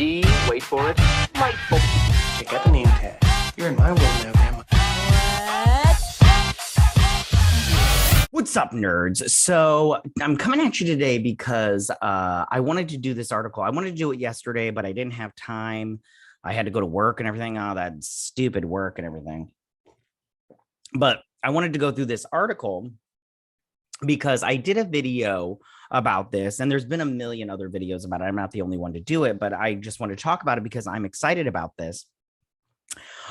the, wait for it, delightful. Check out the name tag. You're in my world now, Grandma. What's up, nerds? So I'm coming at you today because I wanted to do this article. I wanted to do it yesterday, but I didn't have time. I had to go to work and everything. Oh, that stupid work and everything. But I wanted to go through this article because I did a video about this, and there's been a million other videos about it. I'm not the only one to do it, but I just want to talk about it because I'm excited about this.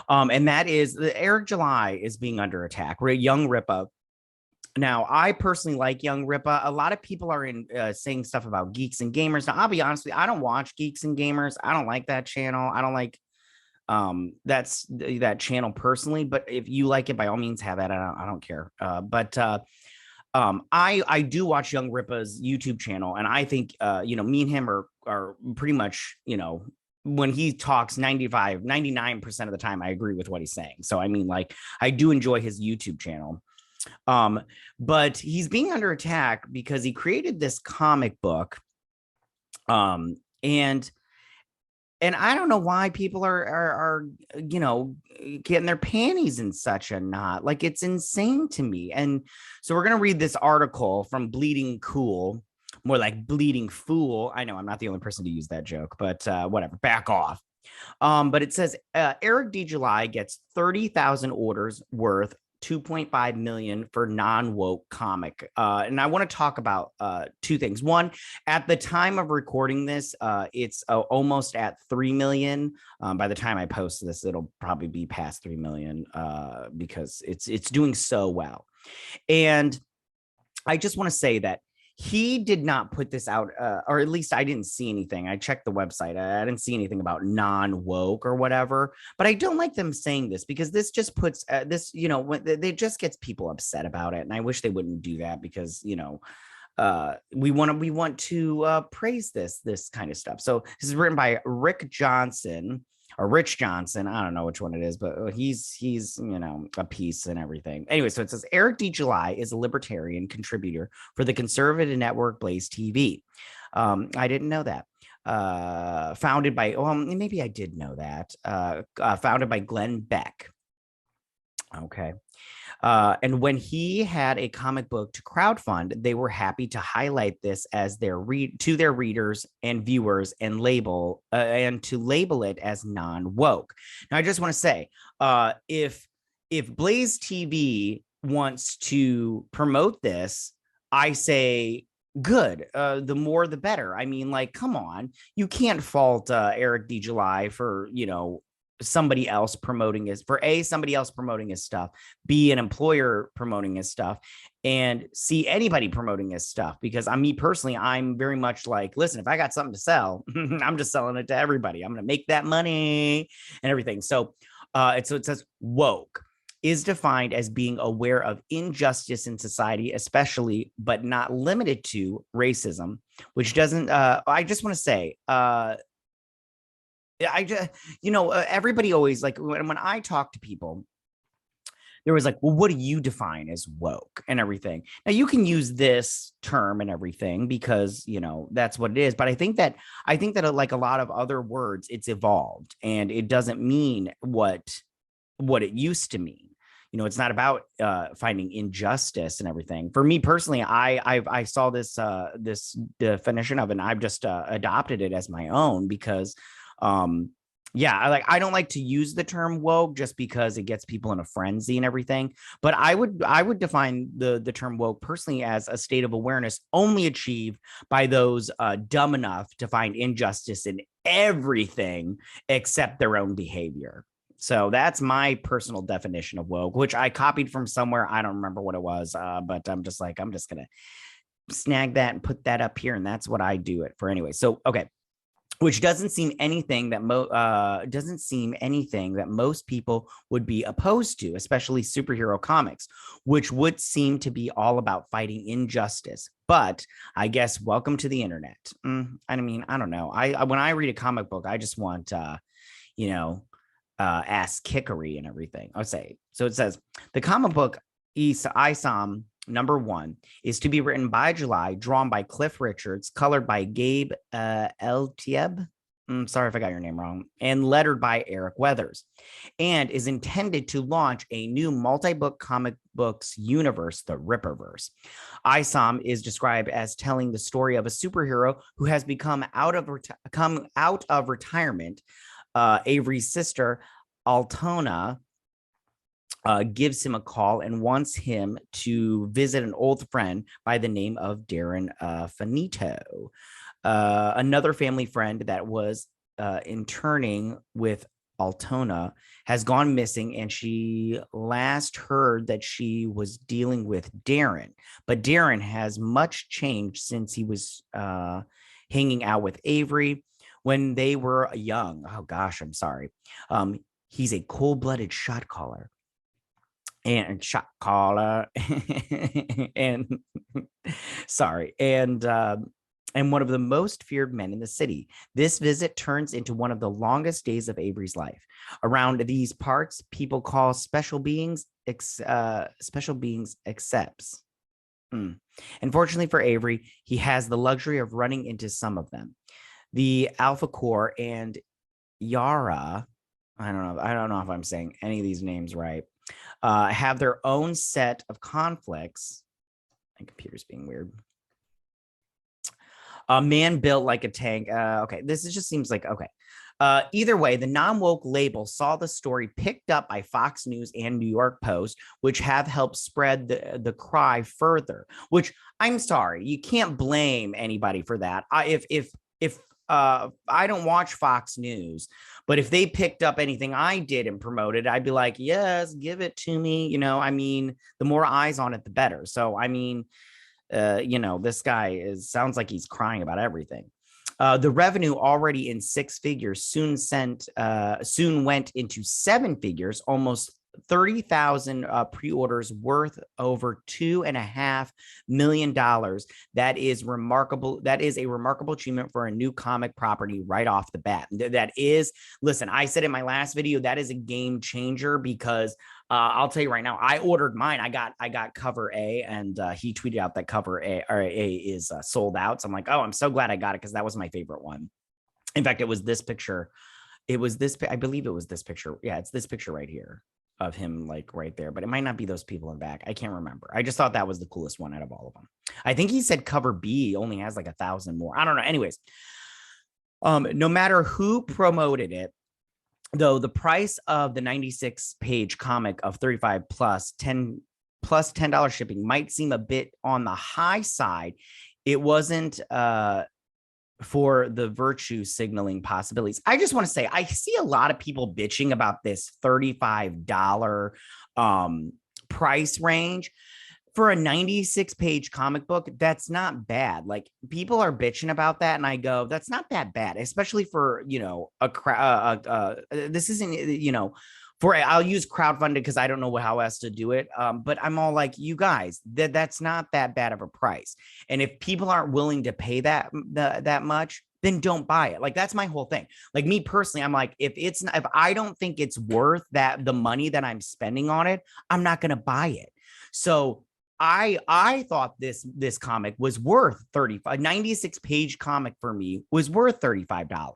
And that is the Eric July is being under attack. Young Rippa. Now, I personally like Young Rippa. A lot of people are saying stuff about Geeks and Gamers. Now, I'll be honest with you, I don't watch Geeks and Gamers. I don't like that channel. I don't like that channel personally. But if you like it, by all means, have at it. I don't care. I do watch Young Rippa's YouTube channel, and I think me and him are pretty much, when he talks 99% of the time, I agree with what he's saying. So I mean, like, I do enjoy his YouTube channel. But he's being under attack because he created this comic book. And I don't know why people are getting their panties in such a knot. Like, it's insane to me. And so we're going to read this article from Bleeding Cool, more like Bleeding Fool. I know I'm not the only person to use that joke, but whatever, back off. But it says Eric D. July gets 30,000 orders worth 2.5 million for non-woke comic. And I want to talk about two things. One, at the time of recording this, it's almost at 3 million. By the time I post this, it'll probably be past 3 million because it's doing so well. And I just want to say that he did not put this out, or at least I didn't see anything. I checked the website. I didn't see anything about non-woke or whatever, but I don't like them saying this because this just puts it just gets people upset about it. And I wish they wouldn't do that because, we want to praise this kind of stuff. So this is written by Rich Johnson. I don't know which one it is, but he's a piece and everything. Anyway, so it says Eric D. July is a libertarian contributor for the conservative network Blaze TV. I didn't know that. Founded by, maybe I did know that. Founded by Glenn Beck. Okay. And when he had a comic book to crowdfund, they were happy to highlight this as to their readers and viewers and to label it as non-woke. Now, I just want to say, if Blaze TV wants to promote this, I say good. The more, the better. I mean, like, come on, you can't fault Eric D. July for somebody else promoting his stuff, B, an employer promoting his stuff, and C, anybody promoting his stuff. Because me personally, I'm very much like, listen, if I got something to sell, I'm just selling it to everybody. I'm going to make that money and everything. So it says woke is defined as being aware of injustice in society, especially but not limited to racism, which doesn't, I just want to say, everybody always, like, when I talk to people, there was like, well, what do you define as woke and everything? Now, you can use this term and everything because, that's what it is. But I think that like a lot of other words, it's evolved and it doesn't mean what it used to mean. It's not about finding injustice and everything. For me personally, I saw this definition of it, and I've just adopted it as my own because I don't like to use the term woke just because it gets people in a frenzy and everything. But I would define the term woke personally as a state of awareness only achieved by those dumb enough to find injustice in everything except their own behavior. So that's my personal definition of woke, which I copied from somewhere. I don't remember what it was, but I'm just going to snag that and put that up here. And that's what I do it for anyway. So, okay. Which doesn't seem anything that most people would be opposed to, especially superhero comics, which would seem to be all about fighting injustice. But I guess welcome to the internet. I mean, I don't know. When I read a comic book, I just want ass kickery and everything. I'll say. So it says the comic book Isom #1 is to be written by July, drawn by Cliff Richards, colored by Gabe Eltieb. Sorry if I got your name wrong, and lettered by Eric Weathers, and is intended to launch a new multi-book comic books universe, the Rippaverse. Isom is described as telling the story of a superhero who has come out of retirement. Avery's sister, Altona, gives him a call and wants him to visit an old friend by the name of Darren Finito. Another family friend that was interning with Altona has gone missing, and she last heard that she was dealing with Darren. But Darren has much changed since he was hanging out with Avery when they were young. Oh gosh, I'm sorry. He's a cold-blooded shot caller. And and sorry, and one of the most feared men in the city. This visit turns into one of the longest days of Avery's life. Around these parts, people call special beings accepts. Unfortunately for Avery, he has the luxury of running into some of them. The Alpha Core and Yara, I don't know if I'm saying any of these names right, have their own set of conflicts. My computer's being weird. A man built like a tank. Okay, this just seems like okay. Either way, the non-woke label saw the story picked up by Fox News and New York Post, which have helped spread the cry further. Which I'm sorry, you can't blame anybody for that. If I don't watch Fox News, but if they picked up anything I did and promoted, I'd be like, yes, give it to me. You know, I mean, the more eyes on it, the better. So, I mean, you know, this guy sounds like he's crying about everything. The revenue already in six figures soon went into seven figures, almost 30,000 pre-orders worth over $2.5 million. That is remarkable. That is a remarkable achievement for a new comic property right off the bat. That is, listen, I said in my last video, that is a game changer because I'll tell you right now, I ordered mine. I got cover A, and he tweeted out that cover A is sold out. So I'm like, oh, I'm so glad I got it because that was my favorite one. In fact, it was this picture. I believe it was this picture. Yeah, it's this picture right here of him like right there, but it might not be those people in back. I can't remember. I just thought that was the coolest one out of all of them. I think he said cover B only has like 1,000 more. I don't know. Anyways, no matter who promoted it, though, the price of the 96-page comic of 35 plus $10 shipping might seem a bit on the high side. It wasn't for the virtue signaling possibilities. I just want to say, I see a lot of people bitching about this $35 price range. For a 96-page comic book, that's not bad. Like, people are bitching about that, and I go, that's not that bad, especially for, you know, this isn't, you know, I'll use crowdfunded because I don't know how else to do it. But I'm all like, you guys, that's not that bad of a price. And if people aren't willing to pay that much, then don't buy it. Like, that's my whole thing. Like, me personally, I'm like, if I don't think it's worth the money that I'm spending on it, I'm not going to buy it. So I thought this comic was worth 96-page comic for me was worth $35.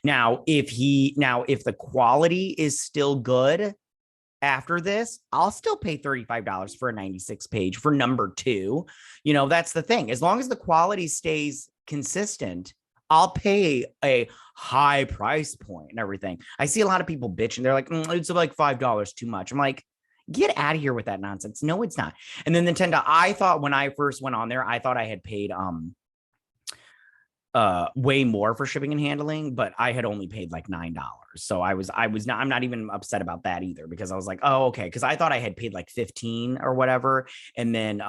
Now, if the quality is still good after this, I'll still pay $35 for a 96-page for number 2. You know, that's the thing. As long as the quality stays consistent, I'll pay a high price point and everything. I see a lot of people bitching. They're like, it's like $5 too much. I'm like, get out of here with that nonsense. No, it's not. And then Nintendo, I thought when I first went on there, I thought I had paid way more for shipping and handling, but I had only paid like $9. So I'm not even upset about that either, because I was like, oh, okay. Because I thought I had paid like 15 or whatever. And then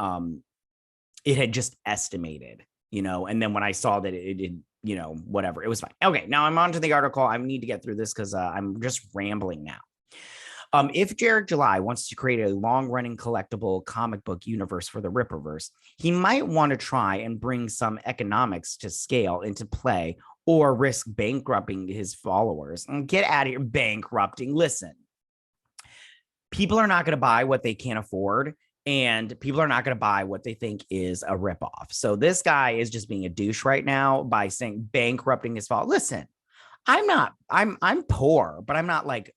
it had just estimated, you know, and then when I saw that it did, you know, whatever, it was fine. Okay, now I'm on to the article. I need to get through this because I'm just rambling now. If Jarek July wants to create a long-running collectible comic book universe for the Rippaverse, he might want to try and bring some economics to scale into play, or risk bankrupting his followers. And get out of here, bankrupting. Listen, people are not going to buy what they can't afford, and people are not going to buy what they think is a ripoff. So this guy is just being a douche right now by saying bankrupting his followers. Listen, I'm poor, but I'm not like,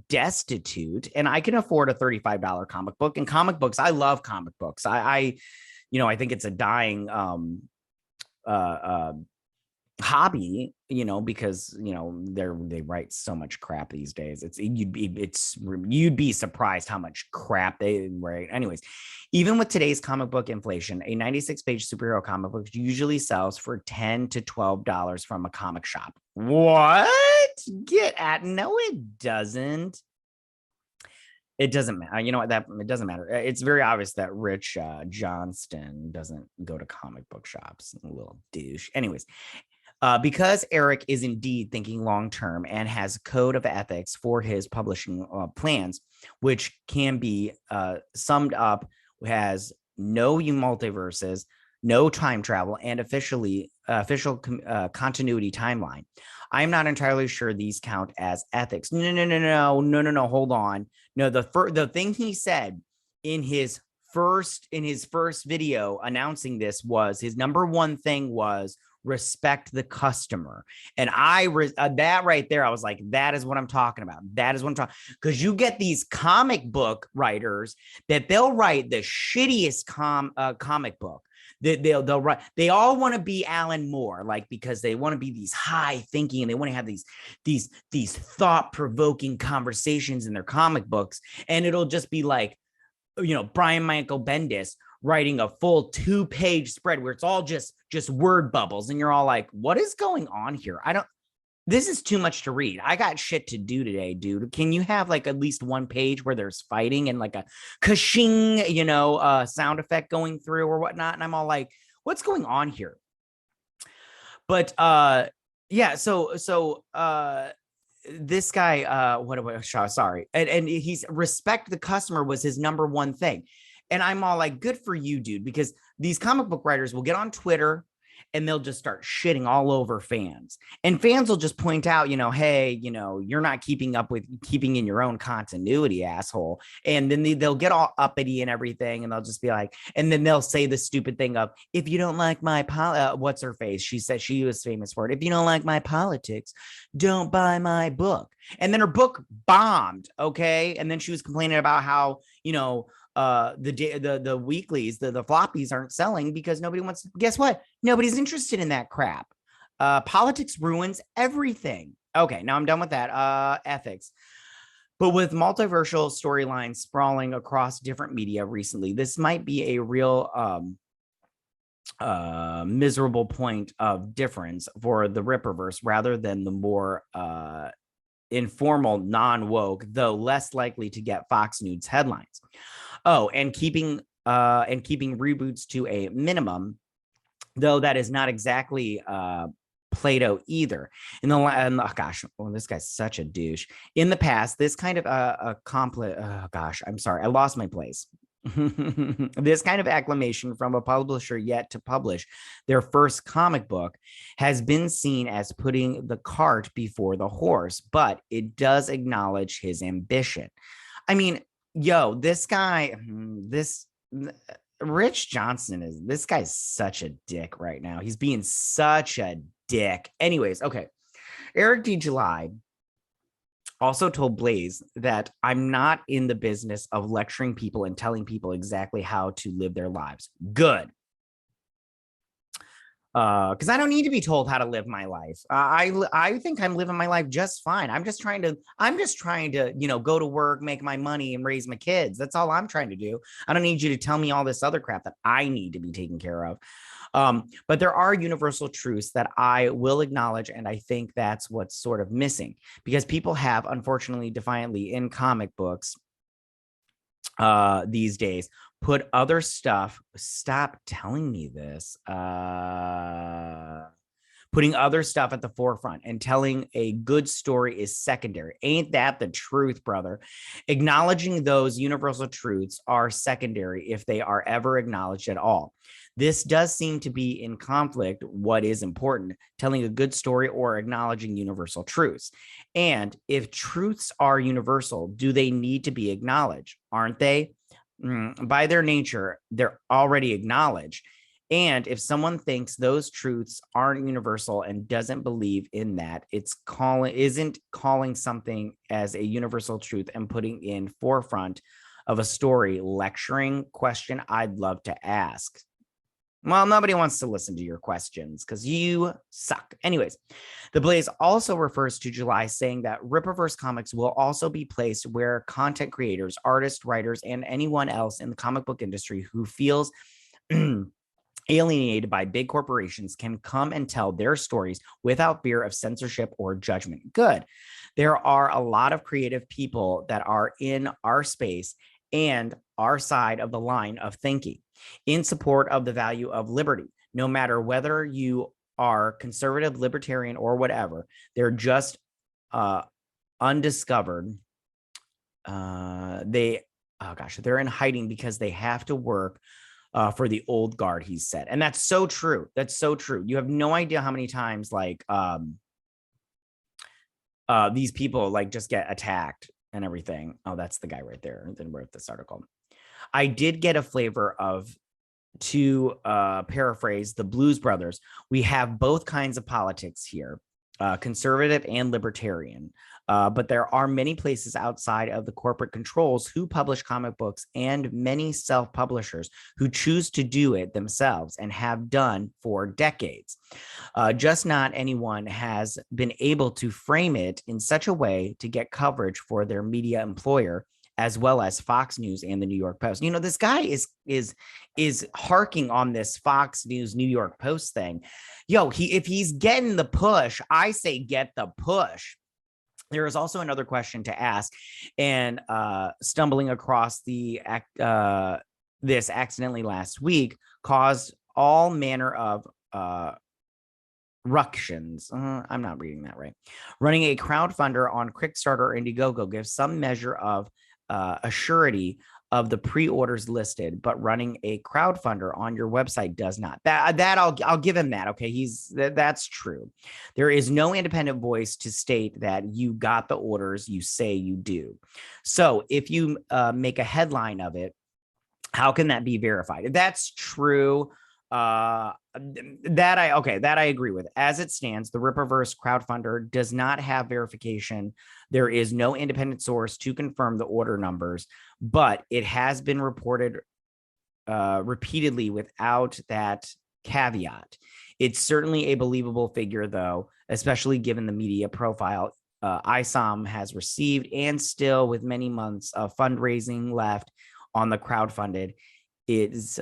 destitute, and I can afford a $35 comic book. And comic books, I love comic books. I think it's a dying uh, uh, hobby, because they write so much crap these days. You'd be surprised how much crap they write. Anyways, even with today's comic book inflation, a 96-page superhero comic book usually sells for $10 to $12 from a comic shop. What? No, it doesn't. It doesn't matter. You know what? That it doesn't matter. It's very obvious that Rich Johnston doesn't go to comic book shops. A little douche. Anyways, because Eric is indeed thinking long term and has a code of ethics for his publishing plans, which can be summed up as no multiverses, no time travel, and official continuity timeline. I'm not entirely sure these count as ethics. No. Hold on. No, the thing he said in his first video announcing this was his number one thing was respect the customer. And that right there, I was like, that is what I'm talking about. That is what I'm talking, because you get these comic book writers that they'll write the shittiest comic book. They'll write. They all want to be Alan Moore, like, because they want to be these high thinking and they want to have these thought provoking conversations in their comic books, and it'll just be like, Brian Michael Bendis writing a full 2-page spread where it's all just word bubbles, and you're all like, what is going on here? This is too much to read. I got shit to do today, dude. Can you have like at least one page where there's fighting and like a ka-shing, sound effect going through or whatnot? And I'm all like, what's going on here? But yeah, so this guy, sorry. And he's respect the customer was his number one thing. And I'm all like, good for you, dude, because these comic book writers will get on Twitter and they'll just start shitting all over fans. And fans will just point out, hey, you're not keeping in your own continuity, asshole. And then they'll get all uppity and everything. And they'll just be like, and then they'll say the stupid thing of, if you don't like my, what's her face? She said she was famous for it. If you don't like my politics, don't buy my book. And then her book bombed. Okay. And then she was complaining about how, the weeklies, the floppies aren't selling because nobody wants. Guess what? Nobody's interested in that crap. Politics ruins everything. Okay, now I'm done with that. Ethics. But with multiversal storylines sprawling across different media recently, this might be a real miserable point of difference for the Rippaverse rather than the more informal, non-woke, though less likely to get Fox News headlines. Oh, and keeping reboots to a minimum, though that is not exactly Plato either. This guy's such a douche. In the past, this kind of I'm sorry, I lost my place. This kind of acclamation from a publisher yet to publish their first comic book has been seen as putting the cart before the horse, but it does acknowledge his ambition. I mean, this guy, Rich Johnson this guy's such a dick right now. He's being such a dick. Anyways, okay. Eric D. July also told Blaze that I'm not in the business of lecturing people and telling people exactly how to live their lives. Good. Because I don't need to be told how to live my life. I think I'm living my life just fine. I'm just trying to, go to work, make my money, and raise my kids. That's all I'm trying to do. I don't need you to tell me all this other crap that I need to be taken care of. But there are universal truths that I will acknowledge, and I think that's what's sort of missing, because people have, unfortunately, defiantly in comic books these days put other stuff. Stop telling me this. Putting other stuff at the forefront and telling a good story is secondary. Ain't that the truth, brother? Acknowledging those universal truths are secondary if they are ever acknowledged at all. This does seem to be in conflict. What is important, telling a good story or acknowledging universal truths? And if truths are universal, do they need to be acknowledged? Aren't they? By their nature, they're already acknowledged. And if someone thinks those truths aren't universal and doesn't believe in that, isn't calling something as a universal truth and putting in forefront of a story, lecturing question I'd love to ask. Well, nobody wants to listen to your questions because you suck. Anyways, the Blaze also refers to July, saying that Rippaverse comics will also be placed where content creators, artists, writers, and anyone else in the comic book industry who feels alienated by big corporations can come and tell their stories without fear of censorship or judgment. Good. There are a lot of creative people that are in our space and our side of the line of thinking in support of the value of liberty, no matter whether you are conservative, libertarian, or whatever. They're just undiscovered. They're in hiding because they have to work for the old guard, he said. And that's so true. That's so true. You have no idea how many times like these people like just get attacked and everything. Oh, that's the guy right there that wrote this article. I did get a flavor of, to paraphrase the Blues Brothers, we have both kinds of politics here, conservative and libertarian. But there are many places outside of the corporate controls who publish comic books, and many self-publishers who choose to do it themselves and have done for decades. Just not anyone has been able to frame it in such a way to get coverage for their media employer, as well as Fox News and the New York Post. You know, this guy is harking on this Fox News, New York Post thing. Yo, if he's getting the push, I say get the push. There is also another question to ask, and stumbling across this accidentally last week caused all manner of ructions. I'm not reading that right. Running a crowdfunder on Kickstarter or Indiegogo gives some measure of a surety of the pre-orders listed, but running a crowdfunder on your website does not. That I'll give him that. Okay, that's true. There is no independent voice to state that you got the orders you say you do. So if you make a headline of it, how can that be verified? That's true. That I agree with. As it stands, the Rippaverse crowdfunder does not have verification. There is no independent source to confirm the order numbers, but it has been reported repeatedly without that caveat. It's certainly a believable figure, though, especially given the media profile Isom has received, and still with many months of fundraising left on the crowdfunded. Is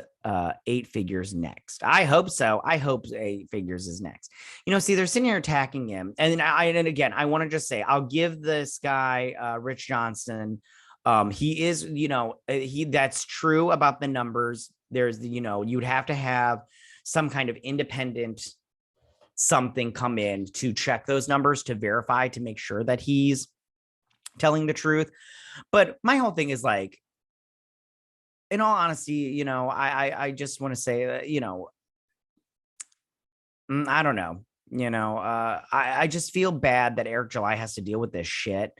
8 figures next? I hope so. I hope 8 figures is next. You know, see, they're sitting here attacking him, and again, I want to just say I'll give this guy Rich Johnson. He is, you know, that's true about the numbers. There's, you know, you'd have to have some kind of independent something come in to check those numbers to verify, to make sure that he's telling the truth. But my whole thing is like, in all honesty, you know, I just want to say that, you know, I don't know, you know, I just feel bad that Eric July has to deal with this shit,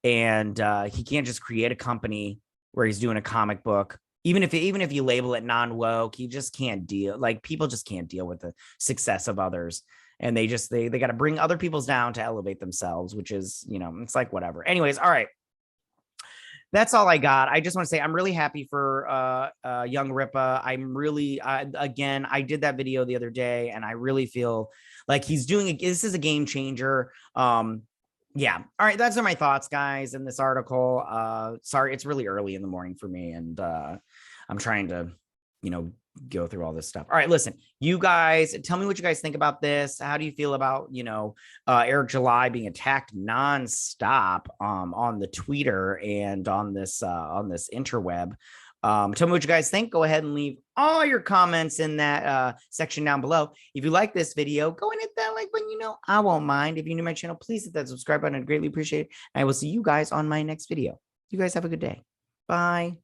and he can't just create a company where he's doing a comic book. Even if you label it non-woke, he just can't deal. Like, people just can't deal with the success of others, and they got to bring other people's down to elevate themselves, which is, you know, it's like whatever. Anyways, all right. That's all I got. I just want to say I'm really happy for young Rippa. Again, I did that video the other day, and I really feel like he's doing this is a game changer. Yeah. All right. Those are my thoughts, guys, in this article. Sorry, it's really early in the morning for me, and I'm trying to, you know, go through all this stuff. All right, listen, you guys, tell me what you guys think about this. How do you feel about, you know, Eric July being attacked nonstop on the Twitter and on this interweb? Tell me what you guys think. Go ahead and leave all your comments in that section down below. If you like this video, go and hit that like button. You know, I won't mind. If you're new to my channel, please hit that subscribe button. I'd greatly appreciate it. And I will see you guys on my next video. You guys have a good day. Bye.